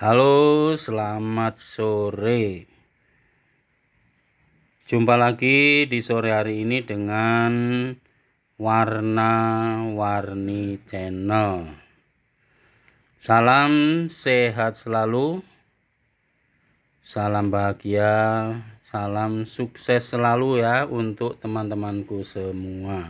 Halo, selamat sore. Jumpa lagi di sore hari ini dengan Warna-Warni Channel. Salam sehat selalu, salam bahagia, salam sukses selalu ya untuk teman-temanku semua.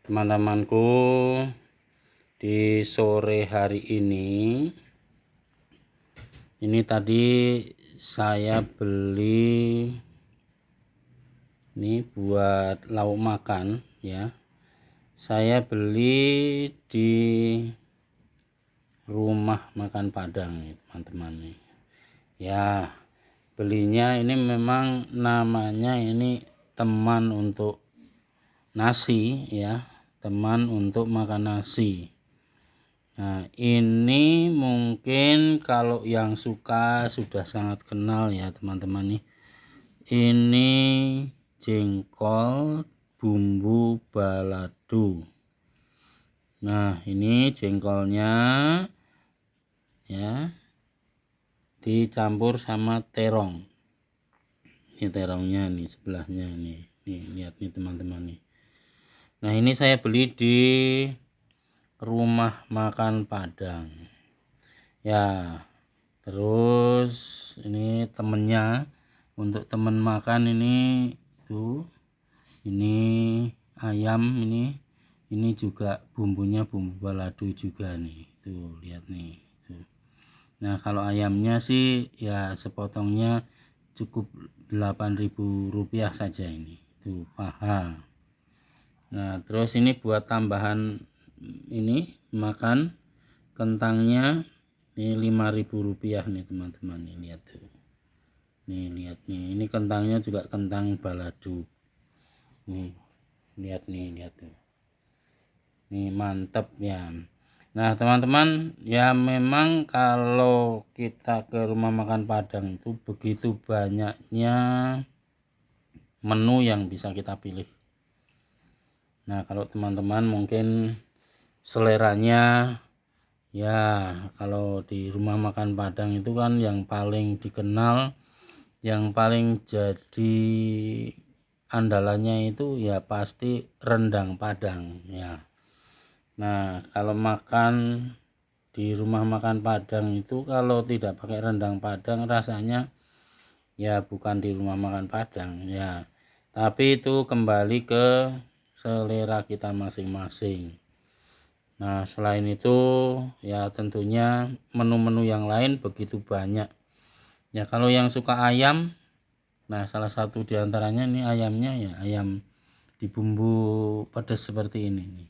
Teman-temanku, di sore hari ini tadi saya beli ini buat lauk makan ya. Saya beli di rumah makan Padang teman-teman nih. Ya, belinya ini memang namanya ini teman untuk nasi ya, teman untuk makan nasi. Nah, ini mungkin kalau yang suka sudah sangat kenal ya teman-teman nih. Ini jengkol bumbu balado. Nah, ini jengkolnya ya dicampur sama terong. Ini terongnya nih sebelahnya nih. Nih lihat nih teman-teman nih. Nah, ini saya beli di rumah makan Padang. Ya, terus ini temennya untuk temen makan ini tuh. Ini ayam ini juga bumbunya bumbu balado juga nih. Tuh, lihat nih. Tuh. Nah, kalau ayamnya sih ya sepotongnya cukup Rp8.000 saja ini. Tuh, paha. Nah, terus ini buat tambahan ini makan kentangnya ini Rp5.000 nih teman-teman. Nih lihat tuh. Nih lihat nih. Ini kentangnya juga kentang balado. Nih lihat tuh. Nih mantep ya. Nah teman-teman ya, memang kalau kita ke rumah makan Padang itu begitu banyaknya menu yang bisa kita pilih. Nah kalau teman-teman mungkin seleranya ya, kalau di rumah makan Padang itu kan yang paling dikenal, yang paling jadi andalannya itu ya pasti rendang Padang ya. Nah, kalau makan di rumah makan Padang itu kalau tidak pakai rendang Padang rasanya ya bukan di rumah makan Padang ya. Tapi itu kembali ke selera kita masing-masing. Nah, selain itu ya tentunya menu-menu yang lain begitu banyak. Ya kalau yang suka ayam, nah salah satu diantaranya ini ayamnya ya ayam dibumbu pedas seperti ini nih.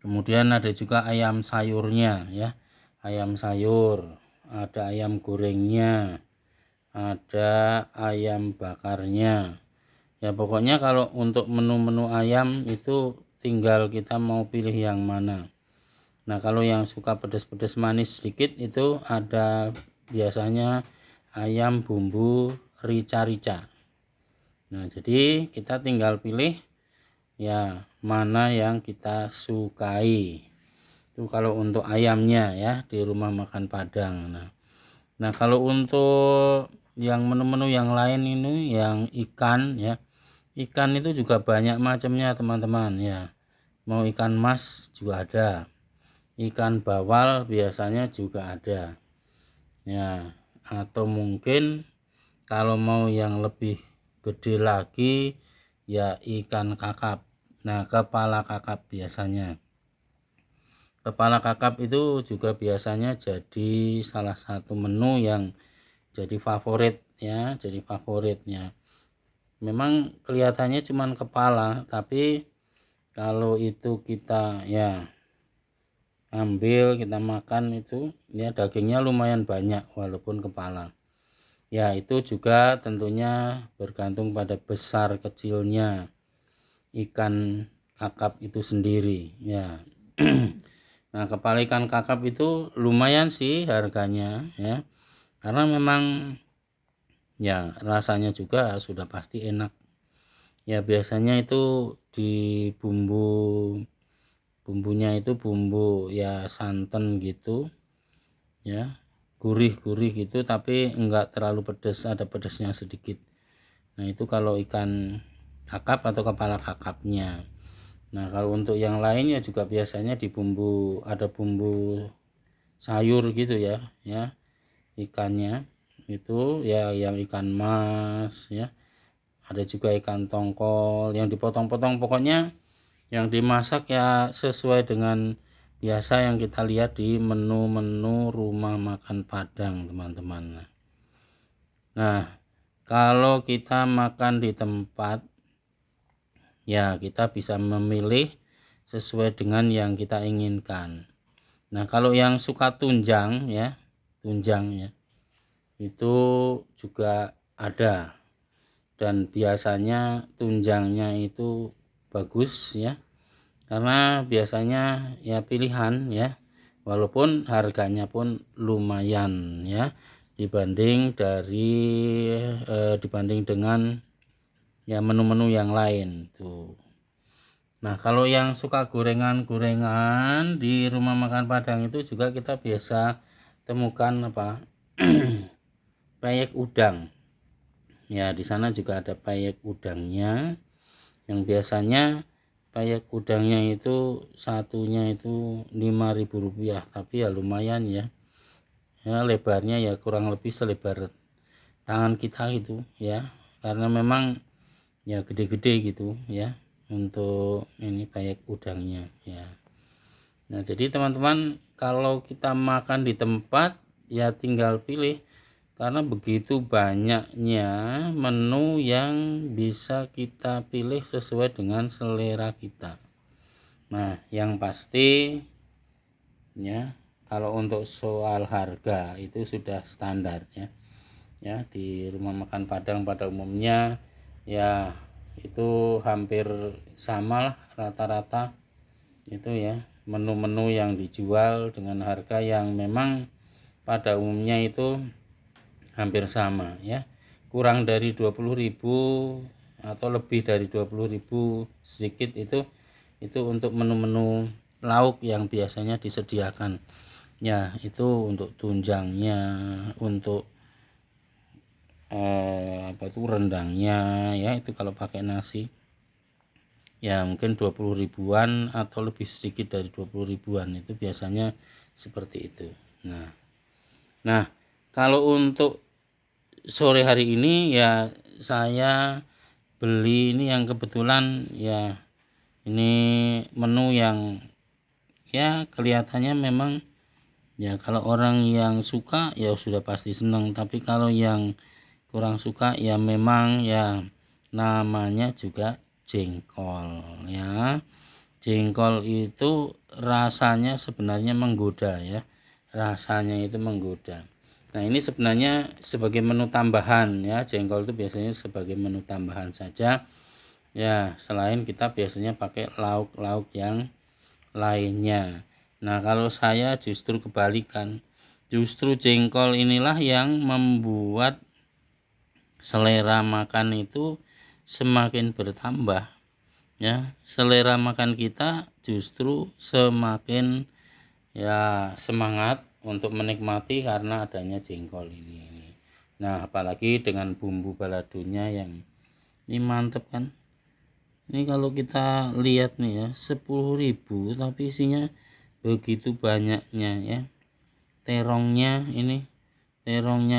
Kemudian ada juga ayam sayurnya ya, ayam sayur, ada ayam gorengnya, ada ayam bakarnya. Ya pokoknya kalau untuk menu-menu ayam itu tinggal kita mau pilih yang mana. Nah kalau yang suka pedas-pedas manis sedikit itu ada biasanya ayam bumbu rica-rica. Nah jadi kita tinggal pilih ya mana yang kita sukai. Itu kalau untuk ayamnya ya di rumah makan Padang. Nah kalau untuk yang menu-menu yang lain ini yang ikan ya, ikan itu juga banyak macamnya teman-teman ya. Mau ikan mas juga ada, ikan bawal biasanya juga ada ya, atau mungkin kalau mau yang lebih gede lagi ya ikan kakap. Nah kepala kakap biasanya, kepala kakap itu juga biasanya jadi salah satu menu yang jadi favorit ya, jadi favoritnya. Memang kelihatannya cuman kepala, tapi kalau itu kita ya ambil kita makan itu ya dagingnya lumayan banyak walaupun kepala. Ya itu juga tentunya bergantung pada besar kecilnya ikan kakap itu sendiri ya. Nah kepala ikan kakap itu lumayan sih harganya ya, karena memang ya rasanya juga sudah pasti enak ya. Biasanya itu di bumbunya itu bumbu ya santan gitu ya, gurih-gurih gitu tapi enggak terlalu pedas, ada pedasnya sedikit. Nah itu kalau ikan kakap atau kepala kakapnya. Nah kalau untuk yang lainnya juga biasanya di bumbu, ada bumbu sayur gitu ya, ikannya itu ya yang ikan mas ya, ada juga ikan tongkol yang dipotong-potong, pokoknya yang dimasak ya sesuai dengan biasa yang kita lihat di menu-menu rumah makan Padang, teman-teman. Nah kalau kita makan di tempat ya kita bisa memilih sesuai dengan yang kita inginkan. Nah kalau yang suka tunjang ya, itu juga ada, dan biasanya tunjangnya itu bagus ya, karena biasanya ya pilihan ya, walaupun harganya pun lumayan ya dibanding dengan ya menu-menu yang lain tuh. Nah kalau yang suka gorengan-gorengan di rumah makan Padang itu juga kita biasa temukan apa peyek udang ya, di sana juga ada peyek udangnya, yang biasanya peyek udangnya itu satunya itu Rp5.000, tapi ya lumayan ya, lebarnya ya kurang lebih selebar tangan kita gitu ya, karena memang ya gede-gede gitu ya untuk ini peyek udangnya ya. Nah jadi teman-teman kalau kita makan di tempat ya tinggal pilih, karena begitu banyaknya menu yang bisa kita pilih sesuai dengan selera kita. Nah yang pasti ya kalau untuk soal harga itu sudah standar ya di rumah makan Padang pada umumnya ya itu hampir sama lah rata-rata itu ya, menu-menu yang dijual dengan harga yang memang pada umumnya itu hampir sama ya, kurang dari 20.000 atau lebih dari 20.000 sedikit itu untuk menu-menu lauk yang biasanya disediakan ya, itu untuk tunjangnya, untuk rendangnya ya, itu kalau pakai nasi ya mungkin 20 ribuan atau lebih sedikit dari 20 ribuan, itu biasanya seperti itu. Nah kalau untuk sore hari ini ya saya beli ini yang kebetulan ya, ini menu yang ya kelihatannya memang ya kalau orang yang suka ya sudah pasti senang, tapi kalau yang kurang suka ya memang ya namanya juga jengkol ya. Jengkol itu rasanya sebenarnya menggoda ya, rasanya itu menggoda. Nah ini sebenarnya sebagai menu tambahan ya, jengkol itu biasanya sebagai menu tambahan saja ya, selain kita biasanya pakai lauk-lauk yang lainnya. Nah kalau saya justru kebalikan, justru jengkol inilah yang membuat selera makan itu semakin bertambah ya, selera makan kita justru semakin ya semangat untuk menikmati karena adanya jengkol ini. Nah apalagi dengan bumbu baladonya yang ini mantep kan. Ini kalau kita lihat nih ya 10.000 tapi isinya begitu banyaknya ya. Terongnya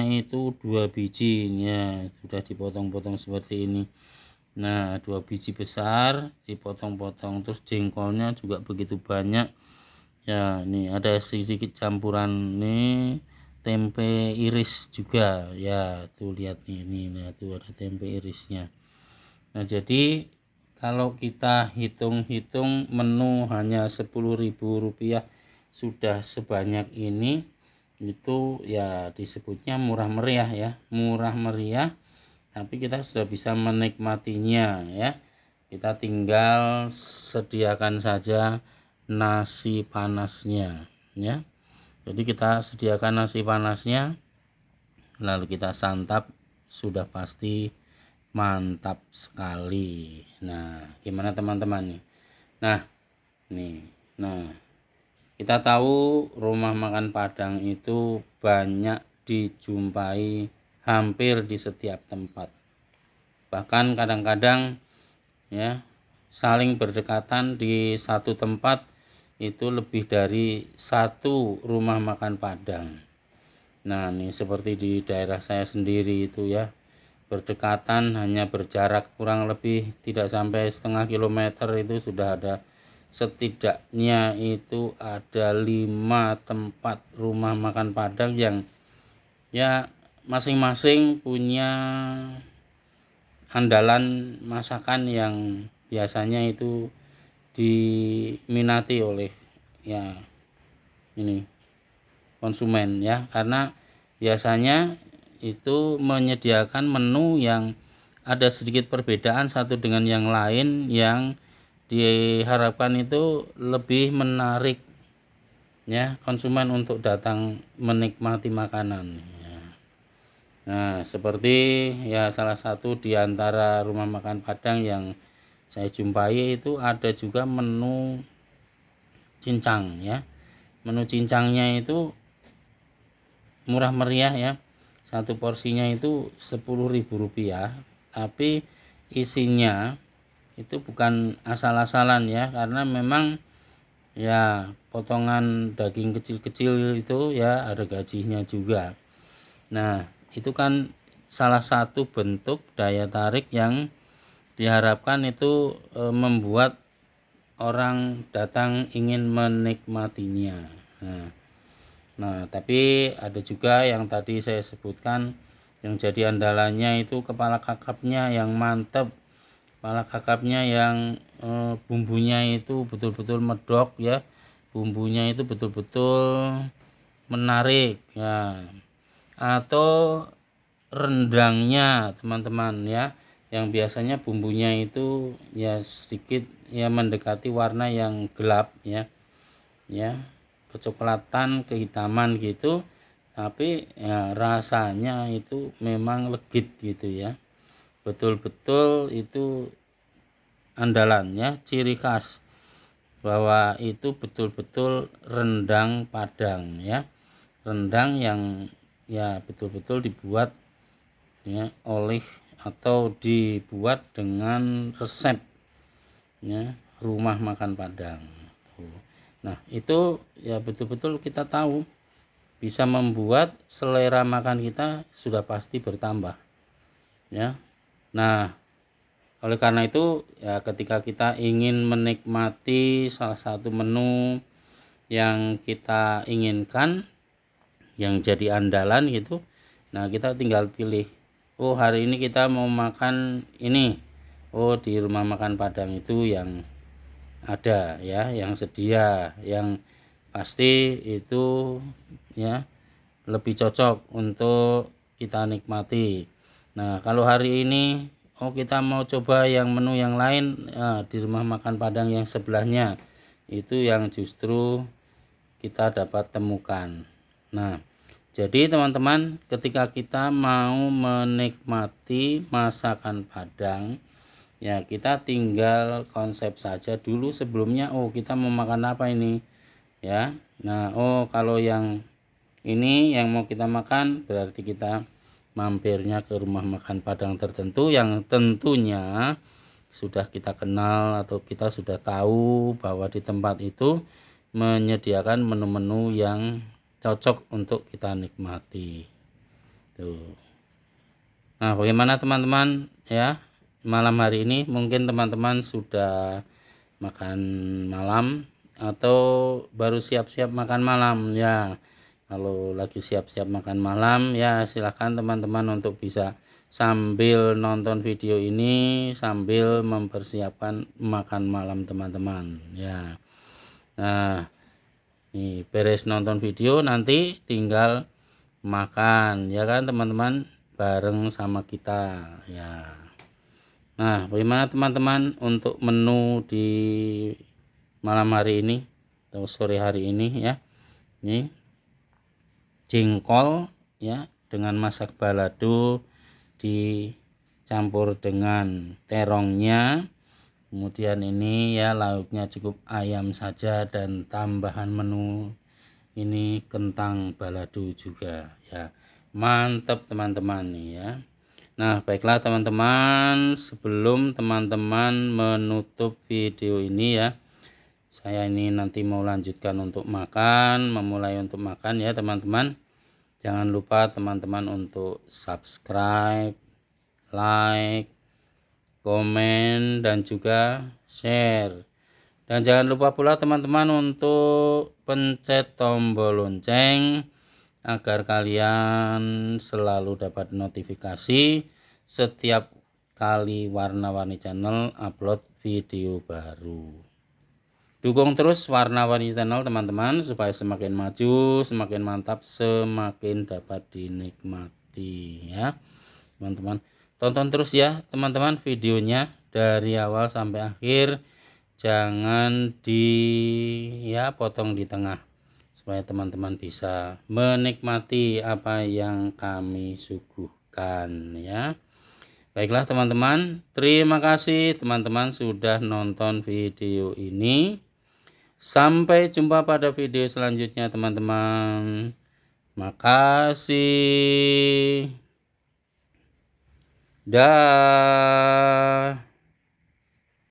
itu 2 biji ya, sudah dipotong-potong seperti ini. Nah 2 biji besar dipotong-potong, terus jengkolnya juga begitu banyak ya. Nih ada sedikit campuran nih tempe iris juga ya, tuh lihat nih nah tuh ada tempe irisnya. Nah jadi kalau kita hitung-hitung menu hanya Rp10.000 sudah sebanyak ini, itu ya disebutnya murah meriah ya, murah meriah, tapi kita sudah bisa menikmatinya ya. Kita tinggal sediakan saja nasi panasnya ya. Jadi kita sediakan nasi panasnya, lalu kita santap, sudah pasti mantap sekali. Nah gimana teman-teman nih? Nah Kita tahu rumah makan Padang itu banyak dijumpai hampir di setiap tempat. Bahkan kadang-kadang ya saling berdekatan di satu tempat itu lebih dari satu rumah makan Padang. Nah, ini seperti di daerah saya sendiri itu ya, berdekatan hanya berjarak kurang lebih tidak sampai setengah kilometer itu sudah ada, setidaknya itu ada 5 tempat rumah makan Padang yang ya masing-masing punya andalan masakan yang biasanya itu diminati oleh ya ini konsumen ya, karena biasanya itu menyediakan menu yang ada sedikit perbedaan satu dengan yang lain, yang diharapkan itu lebih menarik ya konsumen untuk datang menikmati makanan ya. Nah, seperti ya salah satu di antara rumah makan Padang yang saya jumpai itu ada juga menu cincang ya. Menu cincangnya itu murah meriah ya. Satu porsinya itu Rp10.000, tapi isinya itu bukan asal-asalan ya, karena memang ya potongan daging kecil-kecil itu ya ada gajinya juga. Nah, itu kan salah satu bentuk daya tarik yang diharapkan itu membuat orang datang ingin menikmatinya. Nah, tapi ada juga yang tadi saya sebutkan yang jadi andalannya itu kepala kakapnya yang mantep, kepala kakapnya yang bumbunya itu betul-betul medok ya, bumbunya itu betul-betul menarik ya, atau rendangnya teman-teman ya, yang biasanya bumbunya itu ya sedikit ya mendekati warna yang gelap ya, kecoklatan kehitaman gitu, tapi ya rasanya itu memang legit gitu ya, betul-betul itu andalannya, ciri khas bahwa itu betul-betul rendang Padang ya, rendang yang ya betul-betul dibuat ya oleh atau dibuat dengan resep ya rumah makan Padang. Nah, itu ya betul-betul kita tahu bisa membuat selera makan kita sudah pasti bertambah ya. Nah, oleh karena itu ya ketika kita ingin menikmati salah satu menu yang kita inginkan yang jadi andalan gitu, nah kita tinggal pilih, oh hari ini kita mau makan ini, oh di rumah makan Padang itu yang ada ya, yang sedia, yang pasti itu ya lebih cocok untuk kita nikmati. Nah, kalau hari ini oh kita mau coba yang menu yang lain ya, di rumah makan Padang yang sebelahnya itu yang justru kita dapat temukan. Nah, jadi teman-teman, ketika kita mau menikmati masakan Padang ya, kita tinggal konsep saja dulu sebelumnya, oh kita mau makan apa ini ya. Nah, oh kalau yang ini yang mau kita makan, berarti kita mampirnya ke rumah makan Padang tertentu yang tentunya sudah kita kenal atau kita sudah tahu bahwa di tempat itu menyediakan menu-menu yang cocok untuk kita nikmati. Tuh. Nah, bagaimana teman-teman ya? Malam hari ini mungkin teman-teman sudah makan malam atau baru siap-siap makan malam ya. Kalau lagi siap-siap makan malam ya silahkan teman-teman untuk bisa sambil nonton video ini sambil mempersiapkan makan malam teman-teman ya. Nah, nih beres nonton video nanti tinggal makan ya kan teman-teman, bareng sama kita ya. Nah, bagaimana teman-teman untuk menu di malam hari ini atau sore hari ini ya? Ini jengkol ya dengan masak balado dicampur dengan terongnya, Kemudian ini ya lauknya cukup ayam saja dan tambahan menu ini kentang balado juga ya. Mantap teman-teman nih ya. Nah, baiklah teman-teman, sebelum teman-teman menutup video ini ya, saya ini nanti mau lanjutkan untuk makan, memulai untuk makan ya teman-teman. Jangan lupa teman-teman untuk subscribe, like, komen, dan juga share. Dan jangan lupa pula teman-teman untuk pencet tombol lonceng agar kalian selalu dapat notifikasi setiap kali Warna-Warni Channel upload video baru. Dukung terus Warna-Warni Channel teman-teman supaya semakin maju, semakin mantap, semakin dapat dinikmati ya teman-teman. Tonton terus ya teman-teman videonya dari awal sampai akhir, jangan potong di tengah supaya teman-teman bisa menikmati apa yang kami suguhkan ya. Baiklah teman-teman, terima kasih teman-teman sudah nonton video ini. Sampai jumpa pada video selanjutnya teman-teman. Makasih. Dah.